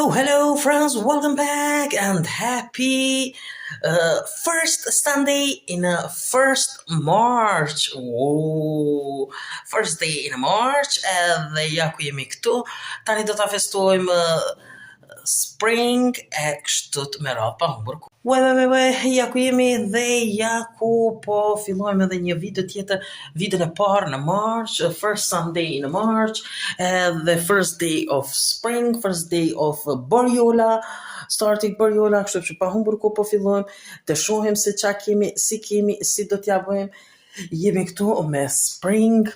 Hello, friends. Welcome back and happy first Sunday in first March. Oh, first day in March. Dhe ja ku jemi këtu. Tani do ta festojmë spring e kështu të me rapa humbur. Ja ku jemi dhe ja ku po fillojmë edhe një video tjetër, videon e parë në March, first Sunday in March, the first day of spring, first day of Borjola, starting Borjola, kështu që pa humbur ku po fillojmë, të shohim se qa kemi, si do t'ja bëjmë. Jemi këtu me spring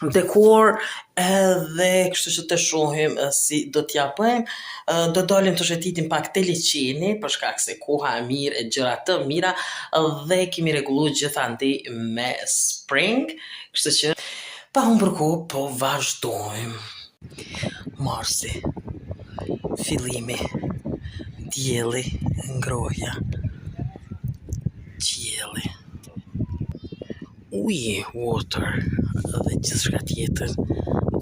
dekor edhe kështu që të shohim si do t'ja bëjmë. Do dalim të shetitim pak të liqeni për shkak se koha e mirë e gjëra të mira dhe kemi rregulluar gjithandej me spring, kështu që pa humbur kohë po vazhdojmë. Marsi, fillimi, dielli, ngrohja, qielli, uji, water dhe gjithçka tjetër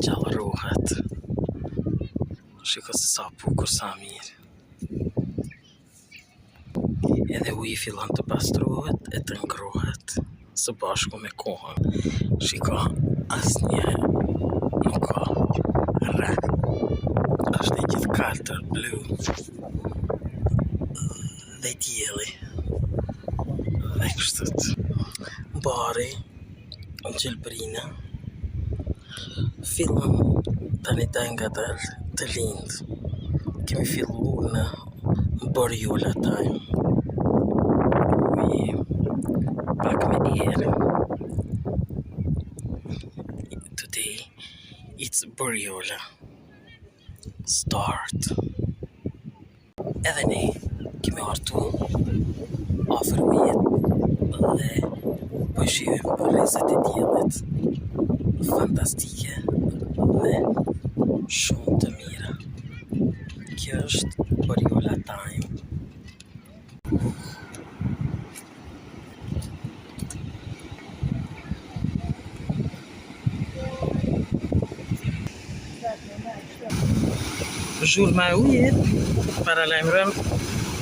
gjallërohet. Shiko se sa bukur, sa mirë. Edhe uji fillon të pastrohet e të ngrohet së bashku me kohën. Shiko, asnjë nuk ka rre. Është e gjithë kaltër, blu. Dhe dielli. Dhe kështu. Bari, gjelbrina, fillon tani ngadalë të lindë. Kemi fillu në Borjola time. Pak me erë. Today, it's Borjola. Start. Edhe ne kemi artu afër ujit dhe po shihim rrezet e diellit. Fantastike dhe shumë të mira. Kjo është Borjola time. Zhurma e ujit, paralajmëron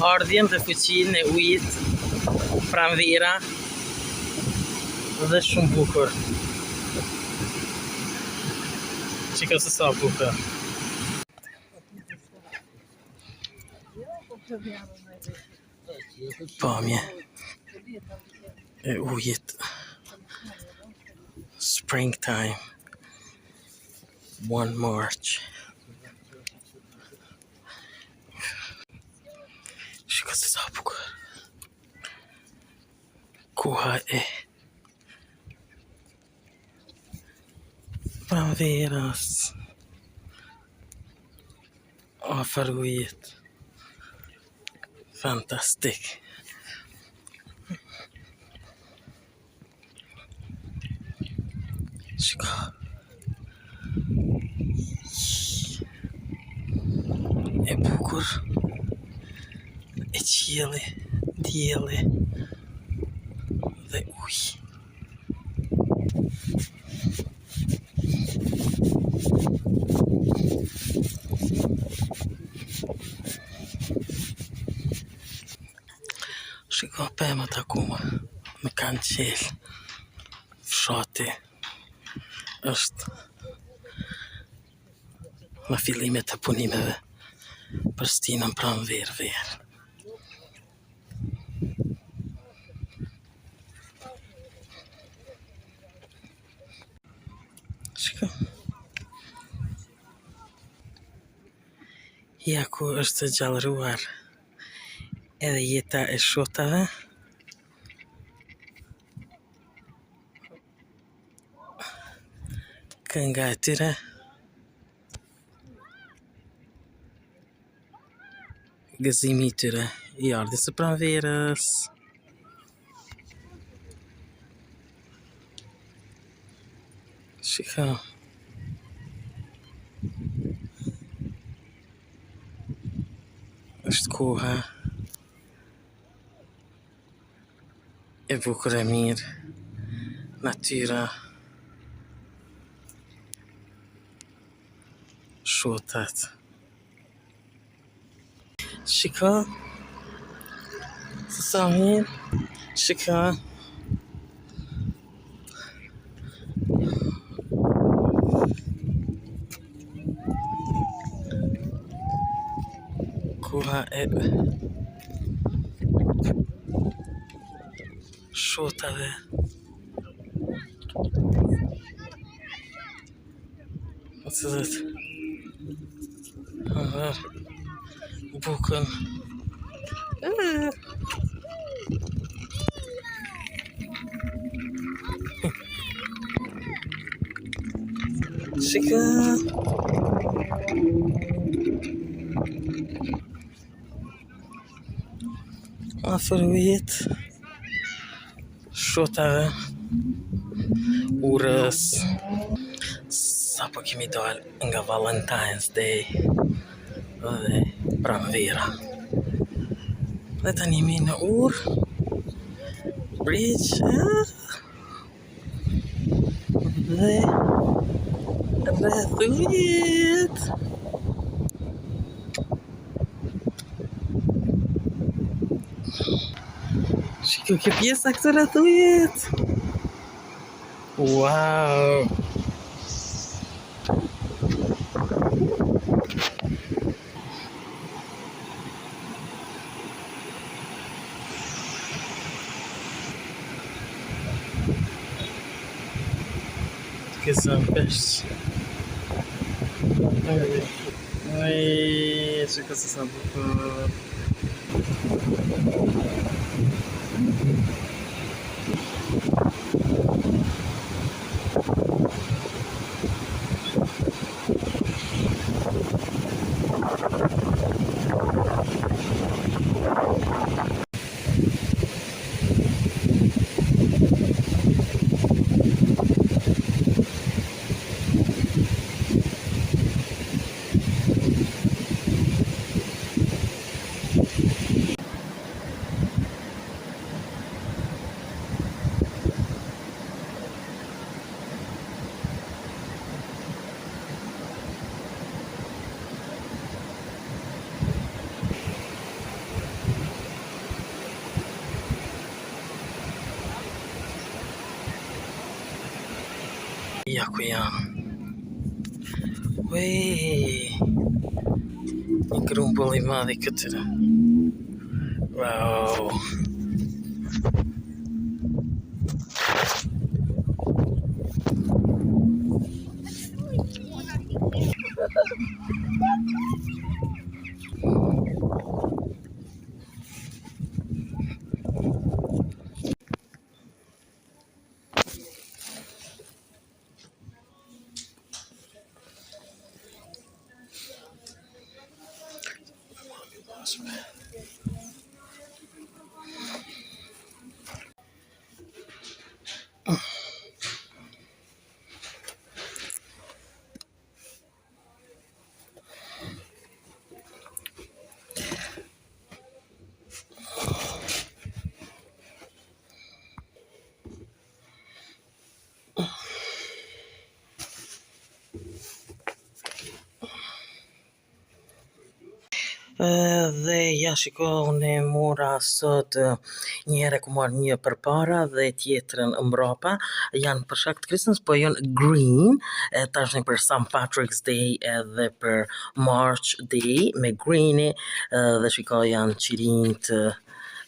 ardhjen dhe fuqinë e ujit, pranvera dhe shumë bukur. Shiko se sa bukur. Pamje e ujit. Springtime. 1 March. Shiko se sa bukur. Koha e pranveras afër ujit. Fantastik. Shiko. E bukur. E qielli, dielli dhe uji. Shiko pemët akoma me kanë qelë. Fshati është në fillimet të punimeve për stinën pranverë. Shiko. Ja ku është gjallëruar edhe jeta e shotave. Kënga e tyre. Gëzimi i tyre i ardhjes së pranverës. Shiko. Është koha e bukur e mirë. Natyra. Shotat. Shiko, se sa mirë. Shiko. Koha e shotave. Të cilët bukën. Shika. Afër vjet shotave urës. Sa po kemi dalë nga Valentine's Day dhe pranvera. Dhe tani jemi në Urë, Bridge dhe rrethujet. Shiko kjo pjesa këtë rrethujet. Wow. Che sono pesci. C'è cosa sta Ja ku janë. Një grumbull I madh I këtyre. Wow. Dhe ja shiko, unë e mora sot një herë ku marrë një përpara dhe tjetrën mbrapa, janë për shkak të Krishtlindjes, po janë green, tashmë për St. Patrick's Day edhe për March Day me greeni, dhe shiko janë qirinjt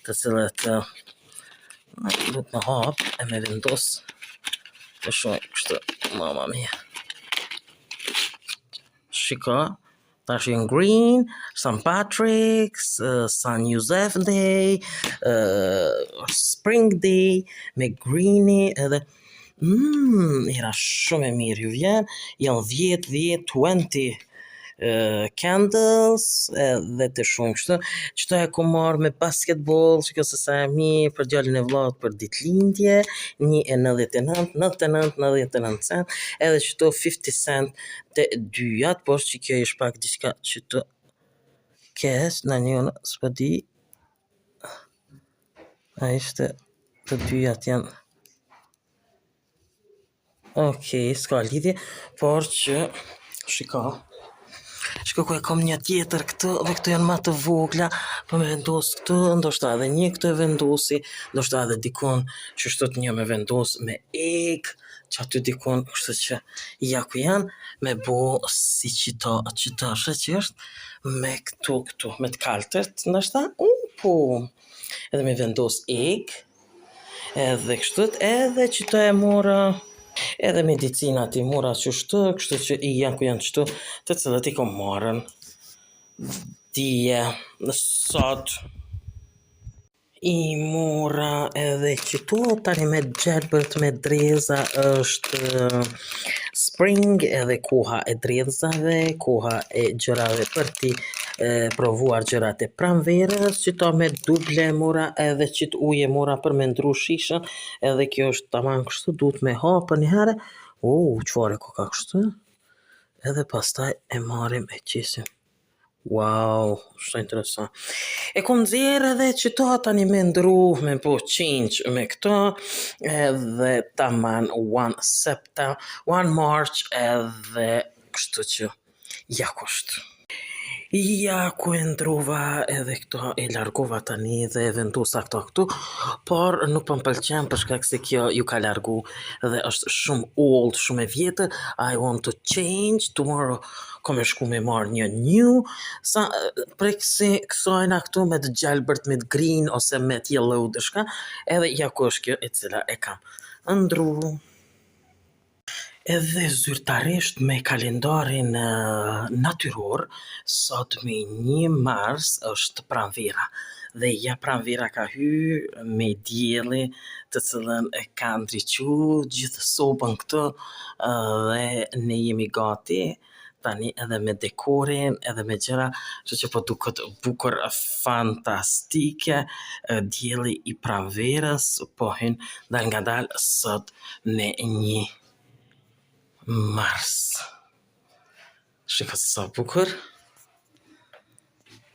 të cilët do të më hap e me vendos të shoh kështu, mama mia. Shiko. Tash janë green, St. Patrick's, St. Joseph Day, Spring Day, me greeni edhe era shumë e mirë, ju vjen, janë 10, 20 candles dhe të shumë kështu. Qëto e ku marrë me basketball, që kësë sa e mirë për djallin e vllaut për ditëlindje, 1,99 cent, edhe qëto 50 cent të dyjat, por që kjo ishtë pak diçka që të kes, në njënë, s'po di, a ishte të dyjat janë, okej, s'ka lidhje, por që, shika, Shko ku e kam një tjetër këtë dhe këto janë ma të vogla për me vendos këtë, ndoshta edhe një këtë e vendosi, ndoshta edhe dikon që shtot një me vendos me egg, që aty dikon, kështu që ja ku janë, me bo si qita shë që është, me këtu, me të kaltërt, ndoshta, po, edhe me vendos egg, edhe kështu, edhe qita e mora, edhe medicinat i mora qështu, kështu që i janë ku janë qështu, të cilët i kom marrën dje në sot. I mora edhe qëto tani me gjelbërt me dreza është spring edhe koha e drezave, koha e gjërave për ti provuar gjërat e pranverës, qëto me duble mora edhe qëtë uje mora për me ndru shishën, edhe kjo është tamam kështu, duhet me ha për një herë, qëfare ko ka kështu, edhe pastaj e marim e qisim. Wow, shumë interesant. E kom nxjerrë edhe qëto tani me ndru, me po change me këto, edhe taman one march edhe kështu që ja kusht. Ja ku e ndruva edhe këto e largova tani dhe e vendosa këtu, por nuk po m'pëlqen për shkak se kjo ju ka largu dhe është shumë old, shumë e vjetër. I want to change tomorrow. Kom e shku me marrë një new, sa preksi kësojna këtu me të gjelbërt, me të green ose me të yellow dëshka, edhe ja ku është kjo e cila e kam ndru. Edhe zyrtarisht me kalendarin natyror, sot me 1 mars është pranvera. Dhe ja pranvera ka hy me dielli të cilën e ka ndriqu gjithë sobën këtu dhe ne jemi gati tani edhe me dekorin, edhe me gjëra, që po duket bukur fantastike, dielli i pranverës, po hyn dal nga dal sot në 1 mars. Shiko sa bukur.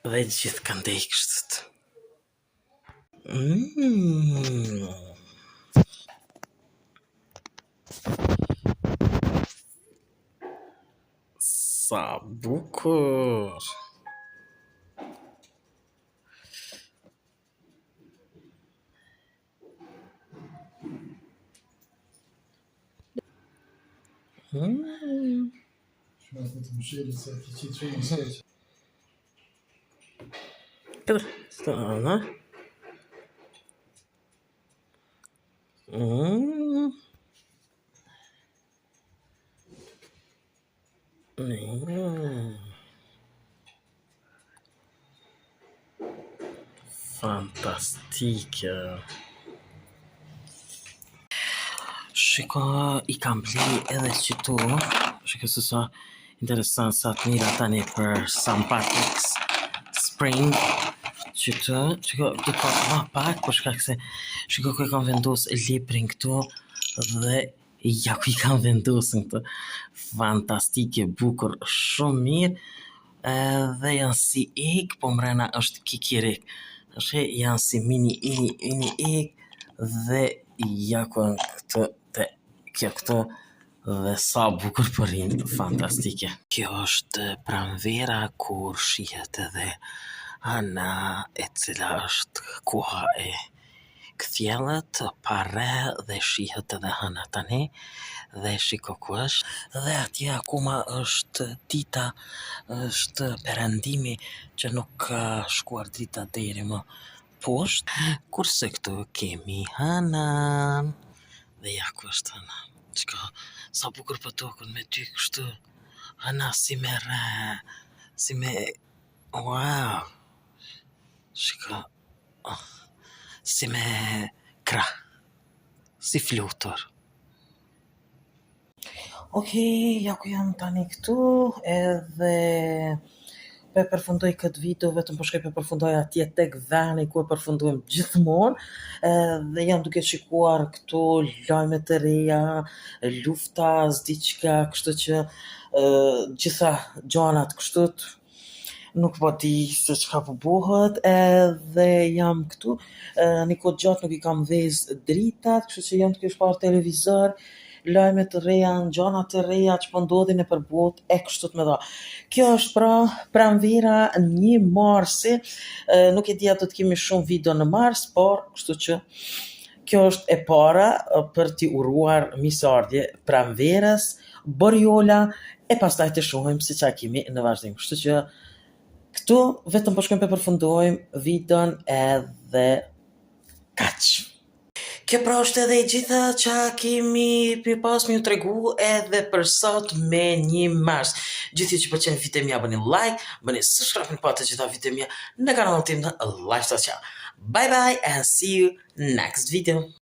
Dhe gjithë kanë ndej kështët. Sa bukur. Kadar? Sana. Fantastike. Shiko, i kam bli edhe qëtu. Shiko se sa interesant sa të mira tani për St. Patrick's Spring. Qëtu, shiko, të ka ma pak, për shkak se shiko ku i kam vendos librin këtu dhe ja ku i kam vendosën këtu. Fantastike, bukur, shumë mirë. Dhe janë si egg, po mrena është kikirik. Janë si mini egg dhe ja ku këtu të kjo këtu dhe sa bukur përin, fantastike. Kjo është pranvera kur shihet edhe ana e cila është koha e kthjellët, pare dhe shihet edhe hëna tani dhe shiko ku është dhe atje akoma është dita, është perëndimi që nuk ka shkuar drita deri më poshtë, kurse këtu kemi hënën dhe ja ku është hëna. Qka, sa bukur për tokën me ty kështu, hëna si me re, si me, wow, shka, si me kra, si flutur. Okej, ja ku jam tani këtu, edhe po e përfundoj këtë video, vetëm po shkoj po përfundoj atje tek veni ku e përfundojmë gjithmonë, dhe jam duke shikuar këtu lajme të reja, lufta, s'diçka, kështu që gjitha gjanat kështu, nuk po di se çka po bëhet, edhe jam këtu, një kohë gjatë nuk i kam vez dritat, kështu që jam duke shpar televizor, lajme të reja, gjëra të reja që po ndodhin nëpër botë e kështu të me dha. Kjo është pra pranvera 1 marsi. Nuk e di a do të kemi shumë video në mars, por kështu që kjo është e para për t'i uruar misardhje pranverës, borjola, e pastaj të shohim se çfarë kemi në vazhdim. Kështu që këtu vetëm po shkojmë për përfundojmë videon edhe kaq. Kjo pra është edhe e gjitha që kemi për pas me ju tregu edhe për sot me 1 mars. Gjithë ju që pëlqen video mia bëni like, bëni subscribe për të gjitha video mia në kanalin tim në Lifestyle Channel. Bye bye and see you next video.